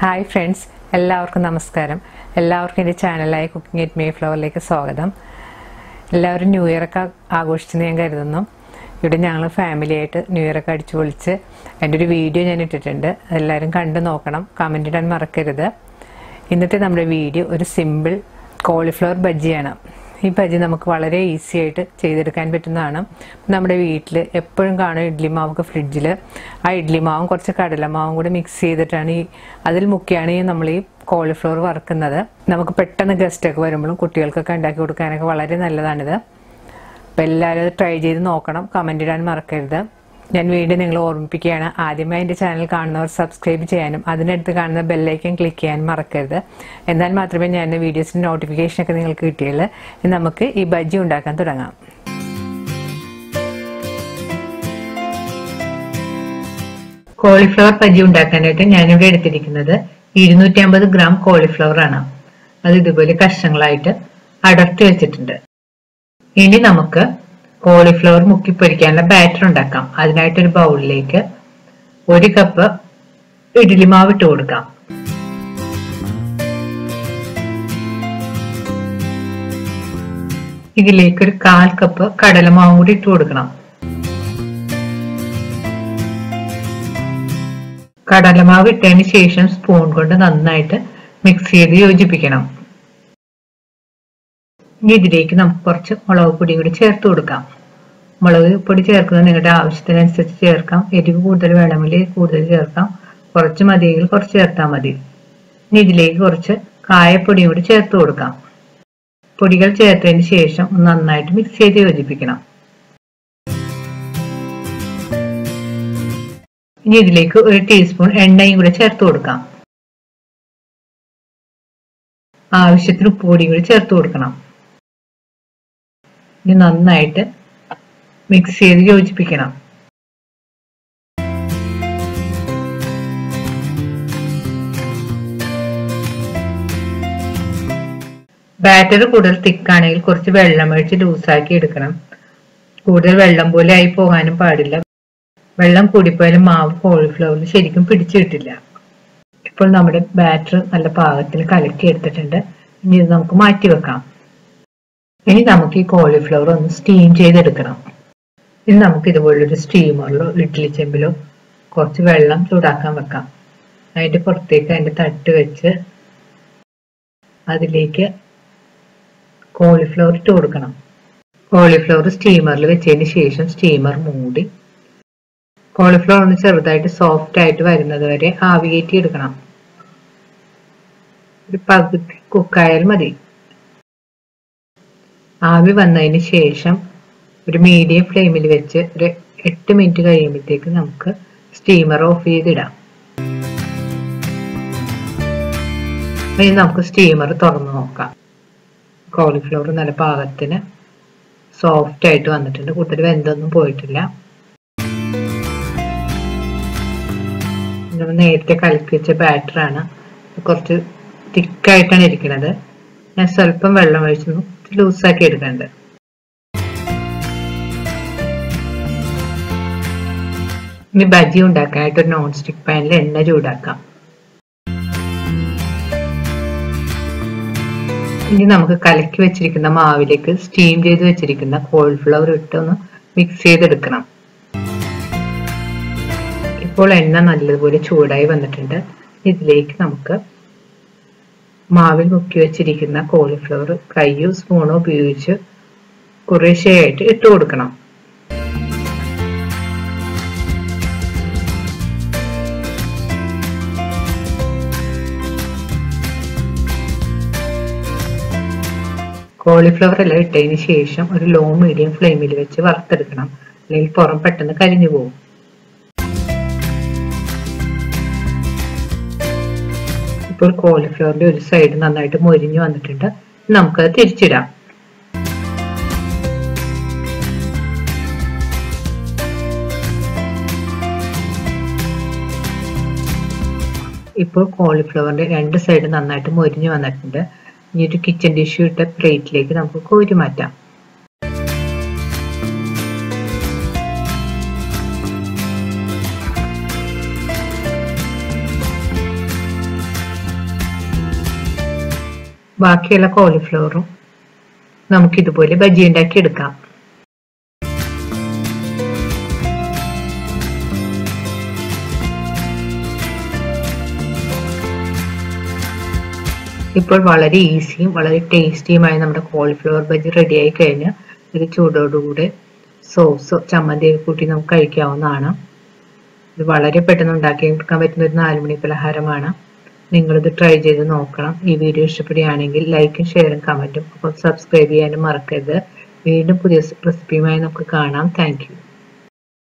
Hi friends, എല്ലാവർക്കും നമസ്കാരം. എല്ലാവർക്കും എൻ്റെ ചാനലായ കുക്കിംഗ് വിത്ത് മേഫ്ലവറിലേക്ക് സ്വാഗതം. എല്ലാവരും ന്യൂ ഇയറൊക്കെ ആഘോഷിച്ചെന്ന് ഞാൻ കരുതുന്നു. ഇവിടെ ഞങ്ങൾ ഫാമിലിയായിട്ട് ന്യൂ ഇയറൊക്കെ അടിച്ചു പൊളിച്ച് എൻ്റെ ഒരു വീഡിയോ ഞാൻ ഇട്ടിട്ടുണ്ട്. എല്ലാവരും കണ്ടു നോക്കണം, കമൻ്റ് ഇടാൻ മറക്കരുത്. ഇന്നത്തെ നമ്മുടെ വീഡിയോ ഒരു സിമ്പിൾ കോളിഫ്ലവർ ബജ്ജിയാണ്. ഈ ബജ്ജി നമുക്ക് വളരെ ഈസി ആയിട്ട് ചെയ്തെടുക്കാൻ പറ്റുന്നതാണ്. നമ്മുടെ വീട്ടിൽ എപ്പോഴും കാണും ഇഡ്ഡലി മാവൊക്കെ ഫ്രിഡ്ജിൽ. ആ ഇഡ്ഡലി മാവും കുറച്ച് കടലമാവും കൂടി മിക്സ് ചെയ്തിട്ടാണ് അതിൽ മുക്കിയാണ് നമ്മൾ ഈ കോളിഫ്ലവർ വറുക്കുന്നത്. നമുക്ക് പെട്ടെന്ന് ഗസ്റ്റൊക്കെ വരുമ്പോഴും കുട്ടികൾക്കൊക്കെ ഉണ്ടാക്കി കൊടുക്കാനൊക്കെ വളരെ നല്ലതാണിത്. അപ്പോൾ എല്ലാവരും അത് ട്രൈ ചെയ്ത് നോക്കണം, കമൻ്റ് ഇടാൻ മറക്കരുത്. ഞാൻ വീണ്ടും നിങ്ങൾ ഓർമ്മിപ്പിക്കുകയാണ്, ആദ്യമായി എൻ്റെ ചാനൽ കാണുന്നവർ സബ്സ്ക്രൈബ് ചെയ്യാനും അതിനടുത്ത് കാണുന്ന ബെല്ലൈക്കൻ ക്ലിക്ക് ചെയ്യാനും മറക്കരുത്. എന്നാൽ മാത്രമേ ഞാൻ വീഡിയോസിൻ്റെ നോട്ടിഫിക്കേഷനൊക്കെ നിങ്ങൾക്ക് കിട്ടിയുള്ളൂ. നമുക്ക് ഈ ബജ്ജി ഉണ്ടാക്കാൻ തുടങ്ങാം. കോളിഫ്ലവർ ബജ്ജി ഉണ്ടാക്കാനായിട്ട് ഞാനിവിടെ എടുത്തിരിക്കുന്നത് 250 ഗ്രാം കോളിഫ്ലവർ ആണ്. അത് ഇതുപോലെ കഷ്ണങ്ങളായിട്ട് അടർത്തി വെച്ചിട്ടുണ്ട്. ഇനി നമുക്ക് കോളിഫ്ലവർ മുക്കിപ്പൊരിക്കാനുള്ള ബാറ്റർ ഉണ്ടാക്കാം. അതിനായിട്ടൊരു ബൗളിലേക്ക് 1 കപ്പ് ഇഡ്ഡലി മാവ് ഇട്ട് കൊടുക്കാം. ഇതിലേക്ക് ഒരു 1/4 കപ്പ് കടലമാവും കൂടി ഇട്ട് കൊടുക്കണം. കടലമാവ് ഇട്ടതിന് ശേഷം സ്പൂൺ കൊണ്ട് നന്നായിട്ട് മിക്സ് ചെയ്ത് യോജിപ്പിക്കണം. ഇനി ഇതിലേക്ക് നമുക്ക് കുറച്ച് മുളക് പൊടി കൂടി ചേർത്ത് കൊടുക്കാം. മുളക് പൊടി ചേർക്കുന്നത് നിങ്ങളുടെ ആവശ്യത്തിനനുസരിച്ച് ചേർക്കാം. എരിവ് കൂടുതൽ വേണമെങ്കിൽ കൂടുതൽ ചേർക്കാം, കുറച്ച് മതിയെങ്കിൽ കുറച്ച് ചേർത്താൽ മതി. ഇനി ഇതിലേക്ക് കുറച്ച് കായപ്പൊടിയും കൂടി ചേർത്ത് കൊടുക്കാം. പൊടികൾ ചേർത്തതിന് ശേഷം നന്നായിട്ട് മിക്സ് ചെയ്ത് യോജിപ്പിക്കണം. ഇനി ഇതിലേക്ക് 1 ടീസ്പൂൺ എണ്ണയും കൂടി ചേർത്ത് കൊടുക്കാം. ആവശ്യത്തിന് ഉപ്പ് പൊടിയും കൂടി ചേർത്ത് കൊടുക്കണം. ഇനി നന്നായിട്ട് മിക്സ് ചെയ്ത് യോജിപ്പിക്കണം. ബാറ്റർ കൂടുതൽ തിക്കാണെങ്കിൽ കുറച്ച് വെള്ളം ഒഴിച്ച് ലൂസാക്കി എടുക്കണം. കൂടുതൽ വെള്ളം പോലെ ആയി പോകാനും പാടില്ല. വെള്ളം കൂടിപ്പോയാലും മാവ് കോളിഫ്ലവറിൽ ശരിക്കും പിടിച്ചു കിട്ടില്ല. ഇപ്പോൾ നമ്മുടെ ബാറ്റർ നല്ല പാകത്തിൽ കലക്കി എടുത്തിട്ടുണ്ട്. ഇനി ഇത് നമുക്ക് മാറ്റി വെക്കാം. ഇനി നമുക്ക് ഈ കോളിഫ്ലവർ ഒന്ന് സ്റ്റീം ചെയ്തെടുക്കണം. ഇനി നമുക്ക് ഇതുപോലൊരു സ്റ്റീമറിലോ ഇഡ്ഡലി ചെമ്പിലോ കുറച്ച് വെള്ളം ചൂടാക്കാൻ വെക്കാം. അതിൻ്റെ പുറത്തേക്ക് അതിൻ്റെ തട്ട് വെച്ച് അതിലേക്ക് കോളിഫ്ലവർ ഇട്ട് കൊടുക്കണം. കോളിഫ്ലവർ സ്റ്റീമറിൽ വെച്ചതിന് ശേഷം സ്റ്റീമർ മൂടി കോളിഫ്ലവർ ഒന്ന് ചെറുതായിട്ട് സോഫ്റ്റ് ആയിട്ട് വരുന്നത് വരെ ആവി കയറ്റി എടുക്കണം. ഒരു പകുതി കുക്കായാൽ മതി. ആവി വന്നതിന് ശേഷം ഒരു മീഡിയം ഫ്ലെയിമിൽ വെച്ച് ഒരു 8 മിനിറ്റ് കഴിയുമ്പോഴത്തേക്ക് നമുക്ക് സ്റ്റീമർ ഓഫ് ചെയ്തിടാം. ഇനി നമുക്ക് സ്റ്റീമർ തുറന്ന് നോക്കാം. കോളിഫ്ലവർ നല്ല പാകത്തിന് സോഫ്റ്റ് ആയിട്ട് വന്നിട്ടുണ്ട്. കൂടുതൽ വെന്തൊന്നും പോയിട്ടില്ല. നമ്മൾ നേരത്തെ കലക്കി വെച്ച ബാറ്ററാണ്. കുറച്ച് തിക്കായിട്ടാണ് ഇരിക്കുന്നത്. ഞാൻ സ്വല്പം വെള്ളം ഒഴിച്ചു ലൂസാക്കി എടുക്കുന്നുണ്ട്. ഇനി ബജ്ജി ഉണ്ടാക്കാനായിട്ട് ഒരു നോൺ സ്റ്റിക്ക് പാനിൽ എണ്ണ ചൂടാക്കാം. ഇനി നമുക്ക് കലക്കി വെച്ചിരിക്കുന്ന മാവിലേക്ക് സ്റ്റീം ചെയ്ത് വെച്ചിരിക്കുന്ന കോളിഫ്ലവർ ഇട്ട് ഒന്ന് മിക്സ് ചെയ്തെടുക്കണം. ഇപ്പോൾ എണ്ണ നല്ലതുപോലെ ചൂടായി വന്നിട്ടുണ്ട്. ഇതിലേക്ക് നമുക്ക് മാവിൽ മുക്കി വെച്ചിരിക്കുന്ന കോളിഫ്ലവർ കൈയോ സ്പൂണോ ഉപയോഗിച്ച് കുറേശ്ശെയായിട്ട് ഇട്ട് കൊടുക്കണം. കോളിഫ്ലവർ എല്ലാം ഇട്ടതിന് ശേഷം ഒരു ലോ മീഡിയം ഫ്ലെയിമിൽ വെച്ച് വറുത്തെടുക്കണം. അല്ലെങ്കിൽ പുറം പെട്ടെന്ന് കരിഞ്ഞു പോകും. ഇപ്പോൾ കോളിഫ്ലവറിന്റെ ഒരു സൈഡ് നന്നായിട്ട് മൊരിഞ്ഞു വന്നിട്ടുണ്ട്. നമുക്കത് തിരിച്ചിടാം. ഇപ്പോൾ കോളിഫ്ലവറിന്റെ 2 സൈഡ് നന്നായിട്ട് മൊരിഞ്ഞു വന്നിട്ടുണ്ട്. ഇനി ഒരു കിച്ചൺ ടിഷ്യൂ ഇട്ട പ്ലേറ്റിലേക്ക് നമുക്ക് കോരി മാറ്റാം. ബാക്കിയുള്ള കോളിഫ്ലവറും നമുക്കിതുപോലെ ബജി ഉണ്ടാക്കി എടുക്കാം. ഇപ്പോൾ വളരെ ഈസിയും വളരെ ടേസ്റ്റിയുമായ നമ്മുടെ കോളിഫ്ലവർ ബജി റെഡി ആയി കഴിഞ്ഞാൽ ഇത് ചൂടോടുകൂടെ സോസോ ചമ്മന്തിയൊക്കെ കൂട്ടി നമുക്ക് കഴിക്കാവുന്നതാണ്. ഇത് വളരെ പെട്ടെന്ന് ഉണ്ടാക്കിയെടുക്കാൻ പറ്റുന്ന ഒരു 4 മണി പലഹാരമാണ്. നിങ്ങളിത് ട്രൈ ചെയ്ത് നോക്കണം. ഈ വീഡിയോ ഇഷ്ടപ്പെടുകയാണെങ്കിൽ ലൈക്കും ഷെയറും കമൻറ്റും ഒപ്പം സബ്സ്ക്രൈബ് ചെയ്യാനും മറക്കരുത്. വീണ്ടും പുതിയ റെസിപ്പിയുമായി നമുക്ക് കാണാം. Thank you.